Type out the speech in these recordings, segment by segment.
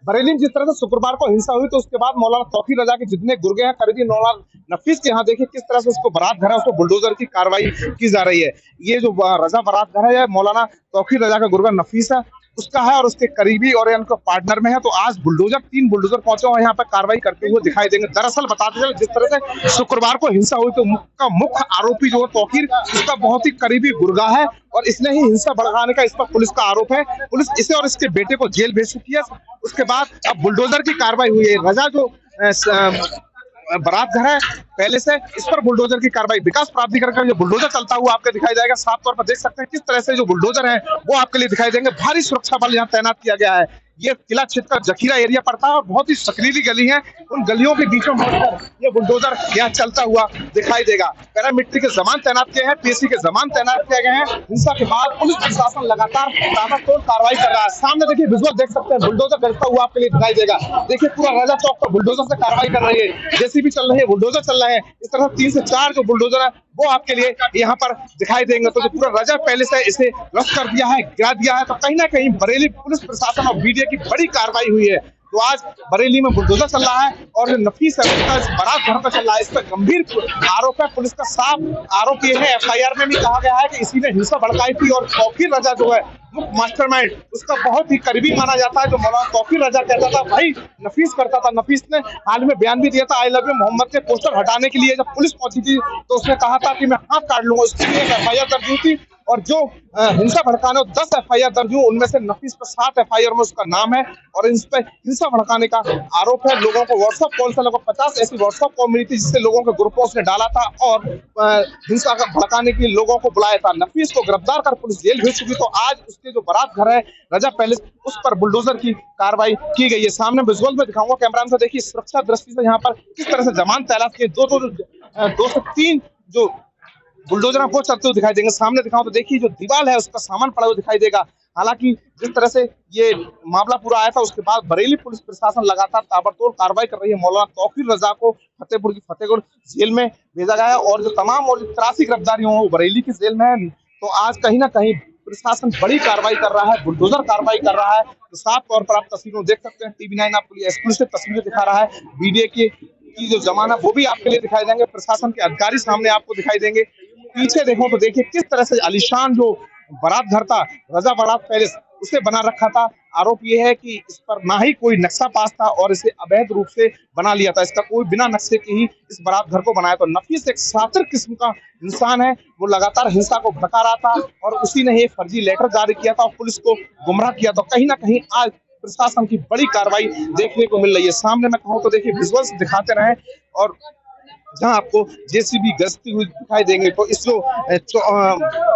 बरेली में जिस तरह से शुक्रवार को हिंसा हुई तो उसके बाद मौलाना तौकीर रजा के जितने गुर्गे हैं करीबी मौलाना नफीस के यहाँ देखिए किस तरह से उसको बारात घर है उसको बुलडोजर की कार्रवाई की जा रही है। ये जो रजा बारात घर है मौलाना तौकीर रजा का गुर्गा नफीस है उसका है और उसके करीबी और उनका पार्टनर में है। तो आज बुलडोजर 3 बुलडोजर पहुंचे और यहाँ पर कार्रवाई करते हुए दिखाई देंगे। दरअसल बताते चले जिस तरह से शुक्रवार को हिंसा हुई तो मुख्य आरोपी जो है तौकीर उसका बहुत ही करीबी गुर्गा है और इसने ही हिंसा भड़काने का इस पर पुलिस का आरोप है। पुलिस इसे और इसके बेटे को जेल भेज चुकी है। उसके बाद अब बुलडोजर की कार्रवाई हुई है। रजा जो बारात घर है पहले से इस पर बुलडोजर की कार्रवाई विकास प्राधिकरण का जो बुलडोजर चलता हुआ आपको दिखाई जाएगा। साफ तौर पर देख सकते हैं किस तरह से जो बुलडोजर है वो आपके लिए दिखाई देंगे। भारी सुरक्षा बल यहाँ तैनात किया गया है। ये किला क्षेत्र का जखीरा एरिया पड़ता है और बहुत ही सकरीली गली है। उन गलियों के बीचों में ये बुलडोजर यहाँ चलता हुआ दिखाई देगा। पैरामिलिट्री के जवान तैनात किए हैं, पीएसी के जवान तैनात किए गए हैं। हिंसा के बाद पुलिस प्रशासन लगातार ताबड़तोड़ कार्रवाई कर रहा है। सामने देखिए विजुअल देख सकते हैं बुलडोजर चलता हुआ आपके लिए दिखाई देगा। देखिए पूरा राजा चौक पर बुलडोजर से कार्रवाई कर रही है, जेसीबी चल रही है, बुलडोजर चल रहे हैं। इस तरह 3 से 4 जो बुलडोजर है वो आपके लिए यहाँ पर दिखाई देंगे। तो जो पूरा रजा पहले से इसे रद्द कर दिया है, गिरा दिया है। तो कहीं ना कहीं बरेली पुलिस प्रशासन और बीडीए की बड़ी कार्रवाई हुई है। तो आज बरेली में बुलडोजर चल रहा है और नफीस बारात घर पर चल रहा है। इस पर गंभीर आरोप है। पुलिस का साफ आरोप ये है, एफआईआर में भी कहा गया है कि इसी ने हिंसा भड़काई थी और तौकीर रजा जो है मुख्य मास्टरमाइंड उसका बहुत ही करीबी माना जाता है। जो मौलाना तौकीर रजा कहता था भाई नफीस करता था। नफीस ने हाल में बयान भी दिया था आई लव यू मोहम्मद के पोस्टर हटाने के लिए जब पुलिस पहुंची थी तो उसने कहा था कि मैं हाथ काट लूंगा। उसके लिए एफआईआर दर्ज हुई थी और जो हिंसा भड़काने 10 एफआईआर दर्ज हुई उनमें से नफीस पर 7 एफआईआर में उसका नाम है और इन पर हिंसा भड़काने का आरोप है। लोगों को व्हाट्सएप कॉल से लगभग 50 ऐसी व्हाट्सएप कॉल मिली थी जिससे लोगों के ग्रुपों उसने डाला था और हिंसा भड़काने के लिए लोगों को बुलाया था। नफीस को गिरफ्तार कर पुलिस जेल भेज चुकी। तो आज उसके जो बारात घर है रजा पैलेस उस पर बुलडोजर की कार्रवाई की गई है। सामने विजुअल में दिखाऊंगा कैमरा से। देखिए सुरक्षा दृष्टि से यहाँ पर किस तरह से जवान तैनात किए। 2 से 3 जो बुलडोजर वो चलते हुए दिखाई देंगे। सामने दिखाऊं तो देखिए जो दीवार है उसका सामान पड़ा हुआ दिखाई देगा। हालांकि जिस तरह से ये मामला पूरा आया था उसके बाद बरेली पुलिस प्रशासन लगातार ताबड़तोड़ कार्रवाई कर रही है। मौलाना तौकीर रजा को फतेहपुर की फतेहगढ़ जेल में भेजा गया है और जो तमाम और 83 गिरफ्तारी हो बरेली की जेल में है। तो आज कहीं ना कहीं प्रशासन बड़ी कार्रवाई कर रहा है, बुलडोजर कार्रवाई कर रहा है। तो साफ तौर पर आप तस्वीरों देख सकते हैं। TV9 आपको लिए एक्सक्लूसिव तस्वीरें दिखा रहा है। बीडीए की जो जमाना वो भी आपके लिए दिखाई देंगे। प्रशासन के अधिकारी सामने आपको दिखाई देंगे। पीछे देखो तो देखिए किस तरह से आलीशान जो बारात घर था रजा बारात पैलेस उसे बना रखा था। आरोप ये है कि इस पर ना ही कोई नक्शा पास था और इसे अवैध रूप से बना लिया था। इसका कोई बिना नक्शे के ही इस बारात घर को बनाया। तो नफीस एक शातिर किस्म का इंसान है। वो लगातार हिंसा को भड़का रहा था और उसी ने ये फर्जी लेटर जारी किया था और पुलिस को गुमराह किया। तो कहीं ना कहीं आज प्रशासन की बड़ी कार्रवाई देखने को मिल रही है। सामने मैं कहूँ तो देखिए विजुअल्स दिखाते रहे और जहां आपको जेसीबी गश्ती हुई दिखाई देंगे। तो इस जो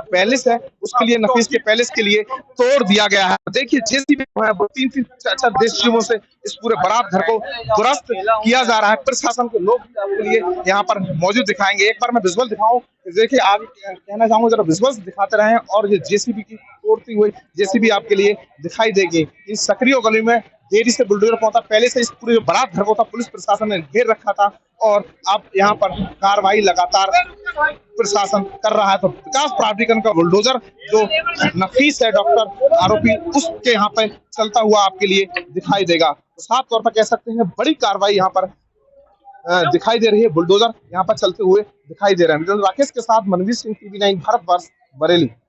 पैलेस है उसके लिए नफीस के पैलेस के लिए तोड़ दिया गया है। देखिए जेसीबी है वो 3-4 जेसीबीओं से इस पूरे बारात घर को दुरुस्त किया जा रहा है। प्रशासन के लोग आपके लिए यहाँ पर मौजूद दिखाएंगे। एक बार मैं विजुअल दिखाऊं देखिए आगे कहना चाहूंगा जरा विजुअल्स दिखाते रहे और ये जेसीबी की तोड़ती हुई जेसीबी आपके लिए दिखाई देगी। इन सक्रिय गली में देरी से बुलडोजर पहुंचा। पहले से इस पूरे बारात घर को था पुलिस प्रशासन ने घेर रखा था और अब यहाँ पर कार्रवाई लगातार प्रशासन कर रहा है। तो विकास प्राधिकरण का बुलडोजर जो नफीस है डॉक्टर आरोपी उसके यहाँ पे चलता हुआ आपके लिए दिखाई देगा। तो साफ तौर पर कह सकते हैं बड़ी कार्रवाई यहाँ पर दिखाई दे रही है। बुलडोजर यहाँ पर चलते हुए दिखाई दे रहे हैं। राकेश के साथ मनवीर सिंह, TV9 भारतवर्ष, बरेली।